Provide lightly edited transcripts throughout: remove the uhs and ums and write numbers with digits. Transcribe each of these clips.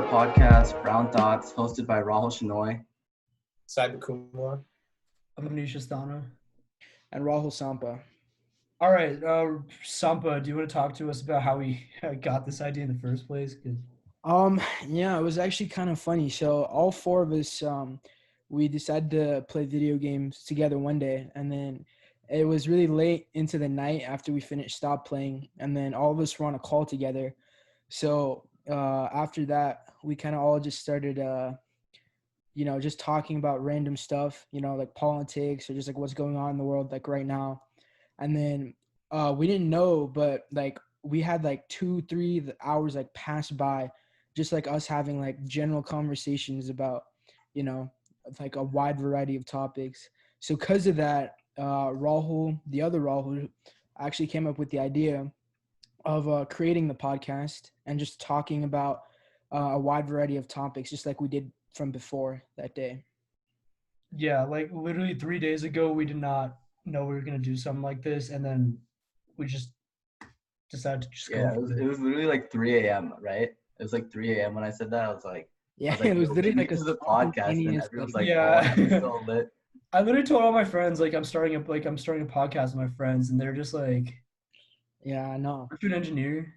podcast, Brown Thoughts, hosted by Rahul Shenoy. Cyber Kumar. I'm Manisha Stana. And Rahul Sampa. All right, Sampa, do you want to talk to us about how we got this idea in the first place? Yeah, it was actually kind of funny. So all four of us, we decided to play video games together one day, and then it was really late into the night after we stopped playing, and then all of us were on a call together. So after that, we kind of all just started, just talking about random stuff, like politics or just like what's going on in the world, like right now. And then we didn't know, but like we had like 2-3 hours like pass by, just like us having like general conversations about, like a wide variety of topics. So because of that, Rahul, the other Rahul, actually came up with the idea of creating the podcast and just talking about a wide variety of topics, just like we did from before that day. Yeah, like literally 3 days ago, we did not know we were going to do something like this, and then we just decided to just go. Yeah, it was literally like 3 a.m., right? It was like 3 a.m. when I said that. I was like, it was literally like a podcast, and everyone's like, yeah. "Oh, I'm so lit." I literally told all my friends like I'm starting a podcast with my friends, and they're just like, "Yeah, I know. Aren't you an engineer?"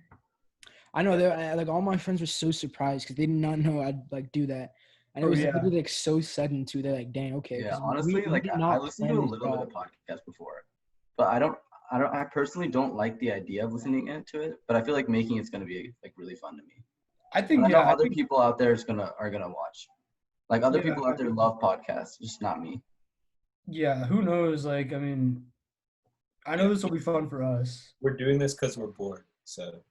I know. They like all my friends were so surprised because they did not know I'd like do that, and it was literally like so sudden too. They're like, "Dang, okay." Yeah, honestly, I listened to a little bit of podcast before, but I personally don't like the idea of listening to it, but I feel like making it's gonna be like really fun to me. I think other people out there are gonna watch. Like other people out there love podcasts, just not me. Yeah, who knows? Like, I mean, I know this will be fun for us. We're doing this because we're bored, so.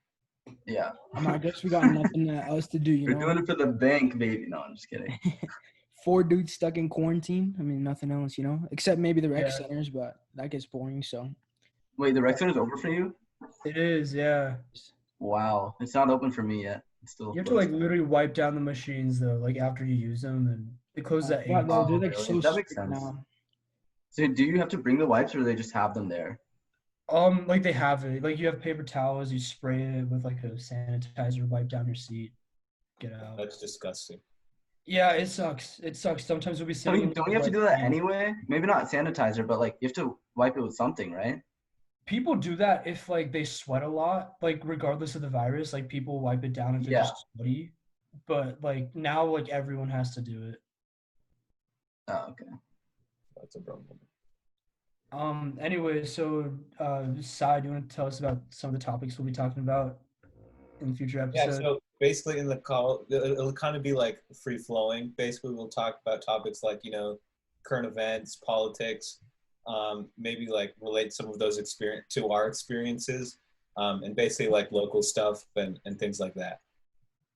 Yeah. I guess we got nothing else to do, We're doing it for the bank, baby. No, I'm just kidding. 4 dudes stuck in quarantine. I mean, nothing else, except maybe the rec centers, but that gets boring, so. Wait, the rec center's over for you? It is, yeah. Wow. It's not open for me yet. It's still. You have to like literally wipe down the machines though, like after you use them, and it closes at 8. Yeah, they're like so that makes sense. Now. So do you have to bring the wipes, or do they just have them there? Like they have it. Like you have paper towels, you spray it with like a sanitizer, wipe down your seat, get out. That's disgusting. Yeah, it sucks. Sometimes we'll be sitting. I mean, don't you have to do that anyway? Maybe not sanitizer, but like you have to wipe it with something, right? People do that if like they sweat a lot, like regardless of the virus, like people wipe it down if they're just sweaty. But like now, like everyone has to do it. Oh, okay. That's a problem. Anyway, so Sai, do you want to tell us about some of the topics we'll be talking about in future episodes? Yeah, so basically in the call, it'll kind of be like free flowing. Basically, we'll talk about topics like, current events, politics, maybe like relate some of those to our experiences, and basically like local stuff and things like that.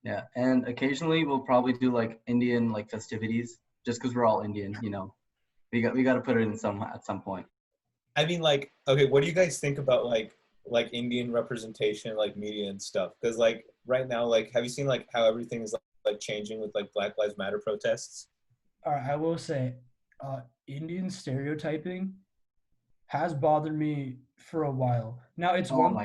Yeah, and occasionally we'll probably do like Indian like festivities, just because we're all Indian, We got to put it in at some point. I mean, like, okay, what do you guys think about like Indian representation, like media and stuff? Because like right now, like, have you seen like how everything is like changing with like Black Lives Matter protests? All right, I will say, Indian stereotyping has bothered me for a while. Now it's one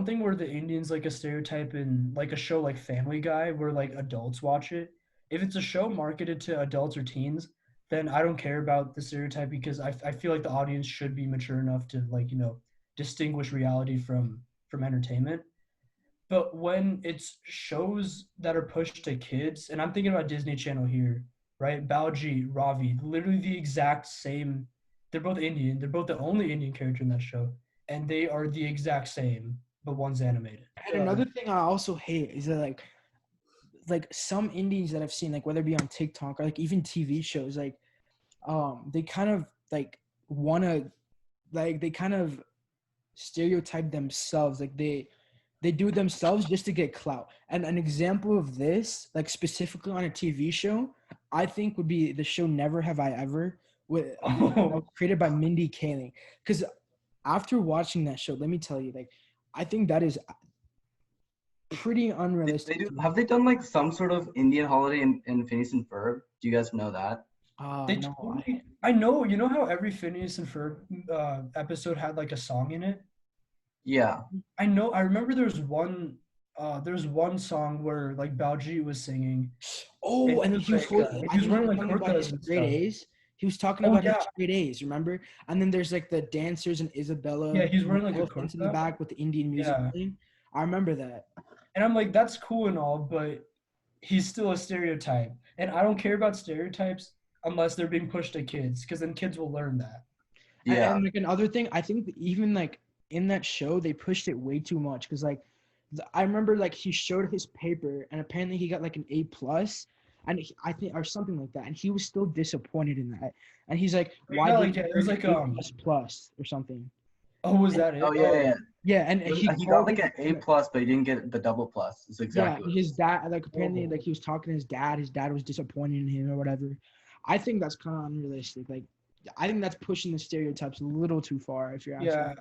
thing where the Indians like a stereotype in like a show like Family Guy where like adults watch it. If it's a show marketed to adults or teens, then I don't care about the stereotype because I feel like the audience should be mature enough to like, distinguish reality from entertainment. But when it's shows that are pushed to kids, and I'm thinking about Disney Channel here, right? Balji, Ravi, literally the exact same. They're both Indian. They're both the only Indian character in that show. And they are the exact same, but one's animated. And another thing I also hate is that like some Indians that I've seen, like whether it be on TikTok or like even TV shows, like they kind of like wanna like they kind of stereotype themselves, like they do it themselves just to get clout. And an example of this, like specifically on a TV show, I think would be the show Never Have I Ever, created by Mindy Kaling. Because after watching that show, let me tell you, like I think that is pretty unrealistic. Have they done like some sort of Indian holiday in Phineas and Ferb? Do you guys know that? No. I know. You know how every Phineas and Ferb episode had like a song in it? Yeah. I know. I remember there was one there's one song where like Baljeet was singing. Oh, and he was He was wearing like talking about his kurtas and straight stuff. A's. He was talking Oh, about his yeah. straight A's, remember? And then there's like the dancers and Isabella. Yeah, he's wearing like a elephants in the kurta. back with the Indian music Yeah. playing. I remember that. And I'm like, that's cool and all, but he's still a stereotype. And I don't care about stereotypes unless they're being pushed to kids, because then kids will learn that. Yeah. And like another thing, I think even like in that show, they pushed it way too much. Because like, I remember like he showed his paper and apparently he got like an A+, and I think or something like that, and he was still disappointed in that. And he's like, "Why Yeah, didn't like, you it was earn like an A+ or something?" Oh, was that it? Oh yeah. Yeah, and he got like an A+, but he didn't get the double plus. It's exactly. Yeah, his dad, like apparently, like he was talking to his dad. His dad was disappointed in him or whatever. I think that's kind of unrealistic. Like, I think that's pushing the stereotypes a little too far. If you're asking. Yeah.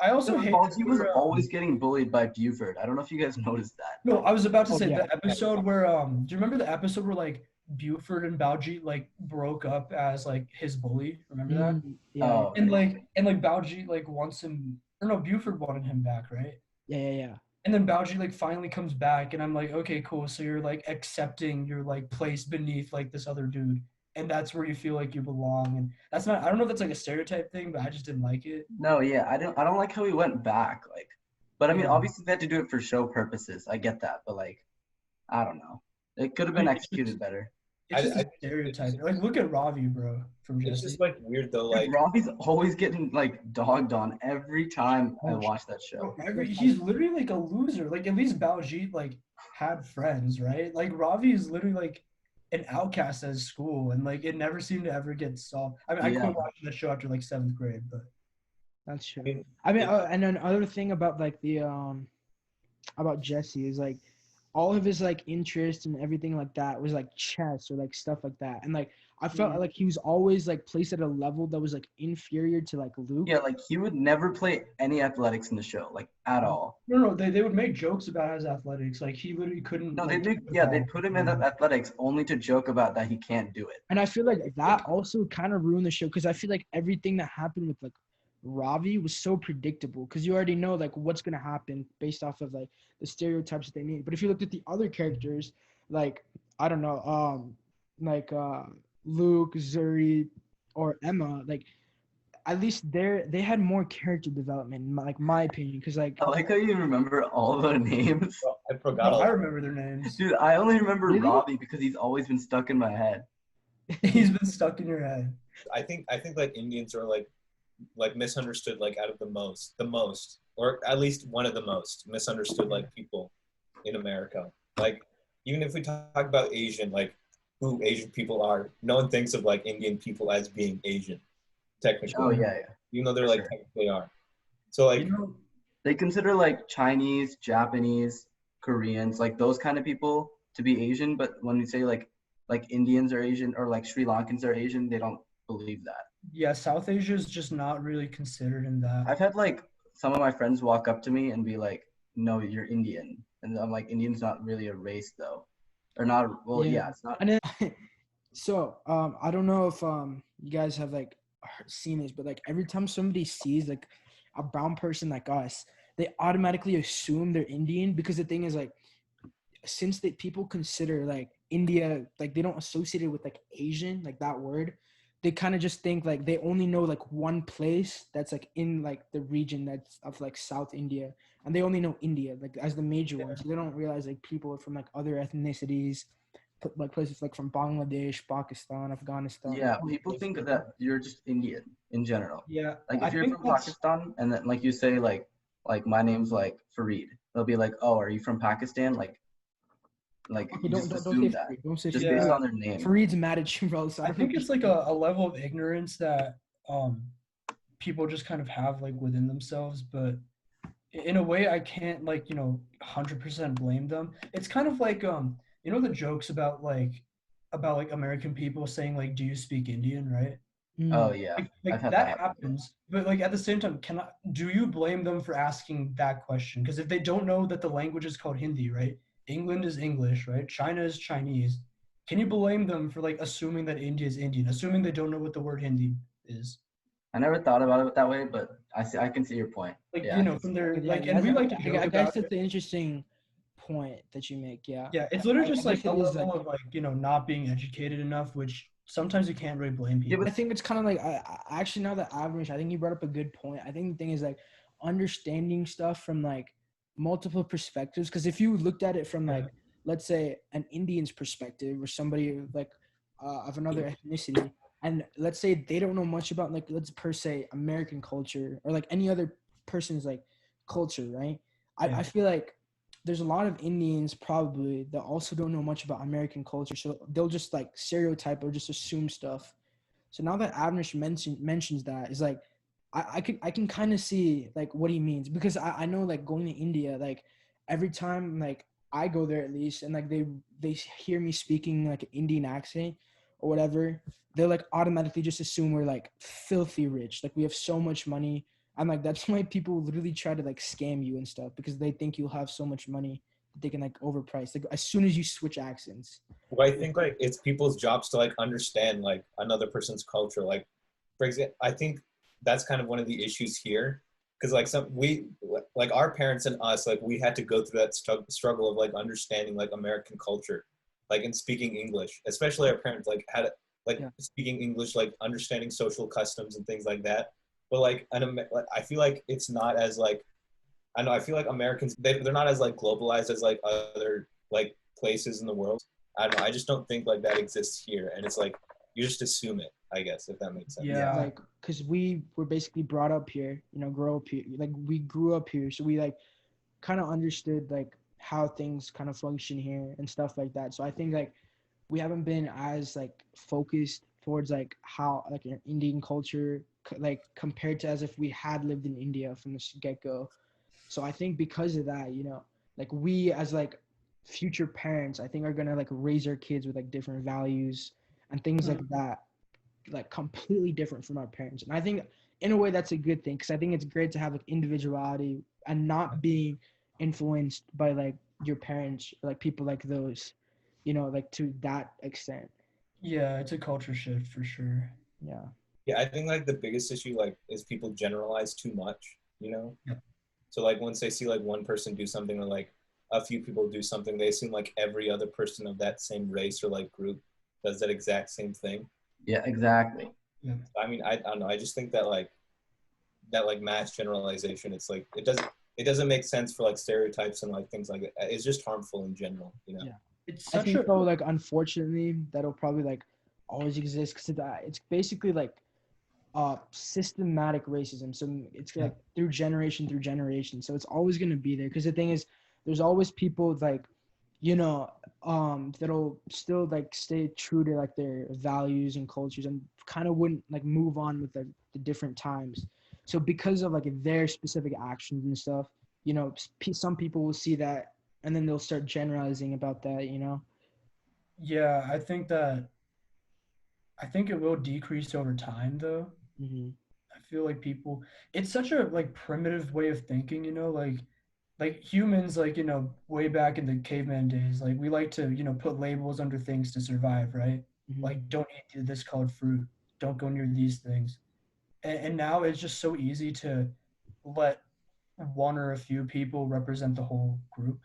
I also hate he was always getting bullied by Buford. I don't know if you guys noticed that. No, I was about to say yeah. the episode where do you remember the episode where like Buford and Baljeet like broke up as like his bully? Remember that? Yeah. Oh, and like Baljeet like wants him, or no, Buford wanted him back, right? Yeah. And then Baljeet like finally comes back, and I'm like, okay, cool. So you're like accepting your like place beneath like this other dude, and that's where you feel like you belong. And that's not, I don't know if that's like a stereotype thing, but I just didn't like it. No, yeah, I don't like how he went back. Like, but I mean, obviously they had to do it for show purposes. I get that, but like, I don't know. It could have been executed better. It's just a stereotype. Like, look at Ravi, bro. From It's Jesse. just like weird though. Like Ravi's always getting like dogged on every time I watch that show. He's literally like a loser. Like at least Baljeet like had friends, right? Like Ravi is literally like an outcast at school, and like it never seemed to ever get solved. I mean, I quit watching the show after like 7th grade, but that's true. I mean, and another thing about like the about Jesse is like all of his like interests and everything like that was like chess or like stuff like that, and like I felt like he was always like placed at a level that was like inferior to like Luke. Yeah, like he would never play any athletics in the show, like at all. No, they would make jokes about his athletics. Like he literally couldn't. No, like, they put him in athletics only to joke about that he can't do it. And I feel like that also kind of ruined the show because I feel like everything that happened with like Ravi was so predictable because you already know like what's gonna happen based off of like the stereotypes that they made. But if you looked at the other characters, like I don't know, Luke, Zuri, or Emma, like at least they had more character development, in my opinion. Because like I like how you remember all their names. I forgot. I remember their names. Dude, I only remember Ravi because he's always been stuck in my head. He's been stuck in your head. I think like Indians are like misunderstood like out of the most, or at least one of the most misunderstood like people in America. Like even if we talk about Asian, like who Asian people are, no one thinks of like Indian people as being Asian, technically. Oh yeah. Even though they're like technically are. So like they consider like Chinese, Japanese, Koreans, like those kind of people to be Asian, but when we say like Indians are Asian or like Sri Lankans are Asian, they don't believe that. Yeah, South Asia is just not really considered in that. I've had like some of my friends walk up to me and be like, "No, you're Indian," and I'm like, "Indian's not really a race, though, or not." Well, yeah it's not. And then, so I don't know if you guys have like seen this, but like every time somebody sees like a brown person like us, they automatically assume they're Indian because the thing is like, since people consider like India, like they don't associate it with like Asian, like that word. They kind of just think like they only know like one place that's like in like the region that's of like South India, and they only know India like as the major one. So they don't realize like people are from like other ethnicities, like places like from Bangladesh, Pakistan, Afghanistan. Yeah, people think that you're just Indian in general. Yeah, like if you're from Pakistan and then like you say like my name's like Fareed, they'll be like, "Oh, are you from Pakistan?" Like okay, don't assume that. Don't say just based on their name. Fareed's mad at you, bro. So I think it's like a level of ignorance that people just kind of have like within themselves, but in a way I can't like 100% blame them. It's kind of like the jokes about American people saying like, "Do you speak Indian?" right? Oh yeah, like that happens. But like at the same time, do you blame them for asking that question? Because if they don't know that the language is called Hindi, right? England is English, right? China is Chinese. Can you blame them for like assuming that India is Indian, assuming they don't know what the word Hindi is? I never thought about it that way, but I can see your point. Like from their like, and we like to joke I guess that's an interesting point that you make. Yeah. Yeah, it's literally just like guess a it is, level of like, you know, not being educated enough, which sometimes you can't really blame Yeah, people. but I think it's kind of like actually, now that Avnish, I think you brought up a good point. I think the thing is like understanding stuff from like multiple perspectives. Because if you looked at it from like, let's say, an Indian's perspective or somebody like of another ethnicity, and let's say they don't know much about like, let's per se American culture or like any other person's like culture, right? I feel like there's a lot of Indians probably that also don't know much about American culture, so they'll just like stereotype or just assume stuff. So now that Avnish mentions that, is like I can kind of see like what he means, because I know like going to India, like every time like I go there at least, and like they hear me speaking like an Indian accent or whatever, they like automatically just assume we're like filthy rich, like we have so much money. I'm like, that's why people literally try to like scam you and stuff, because they think you'll have so much money that they can like overprice like as soon as you switch accents. Well, I think like it's people's jobs to like understand like another person's culture. Like, for example, I think that's kind of one of the issues here, because like like our parents and us, like we had to go through that struggle of like understanding like American culture, like in speaking English. Especially our parents like had like speaking English, like understanding social customs and things like that. But like I feel like it's not as like, I know, I feel like Americans, they're not as like globalized as like other like places in the world. I don't know. I just don't think like that exists here, and it's like you just assume it, I guess, if that makes sense. Yeah. Like, because we were basically brought up here, you know, grow up here, like we grew up here, so we like kind of understood like how things kind of function here and stuff like that. So I think like we haven't been as like focused towards like how like an Indian culture like compared to as if we had lived in India from the get-go. So I think because of that, you know, like we as like future parents, I think are gonna like raise our kids with like different values and things like that, like completely different from our parents. And I think in a way that's a good thing, because I think it's great to have like individuality and not being influenced by like your parents or like people like those, you know, like to that extent. Yeah, it's a culture shift for sure. Yeah. Yeah, I think like the biggest issue like is people generalize too much, you know? Yeah. So like once they see like one person do something or like a few people do something, they assume like every other person of that same race or like group does that exact same thing. Yeah, exactly. Yeah. I mean, I don't know. I just think that like mass generalization, it's like it doesn't make sense for like stereotypes and like things like that. It's just harmful in general, you know? Yeah. It's I such think a though, like unfortunately, that'll probably like always exist, because it's basically like systematic racism. So it's like through generation. So it's always gonna be there, because the thing is, there's always people like, you know, that'll still like stay true to like their values and cultures and kind of wouldn't like move on with the different times. So because of like their specific actions and stuff, you know, some people will see that and then they'll start generalizing about that, you know. yeah, I think it will decrease over time though. Mm-hmm. I feel like people, it's such a like primitive way of thinking, you know, like humans, like, you know, way back in the caveman days, like we like to, you know, put labels under things to survive, right? Mm-hmm. Like don't eat this colored fruit, don't go near these things. And now it's just so easy to let one or a few people represent the whole group.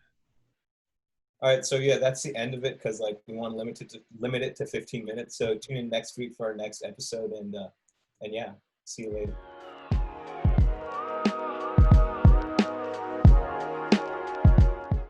All right, so yeah, that's the end of it, because like we want to limit it to 15 minutes. So tune in next week for our next episode, and yeah, see you later.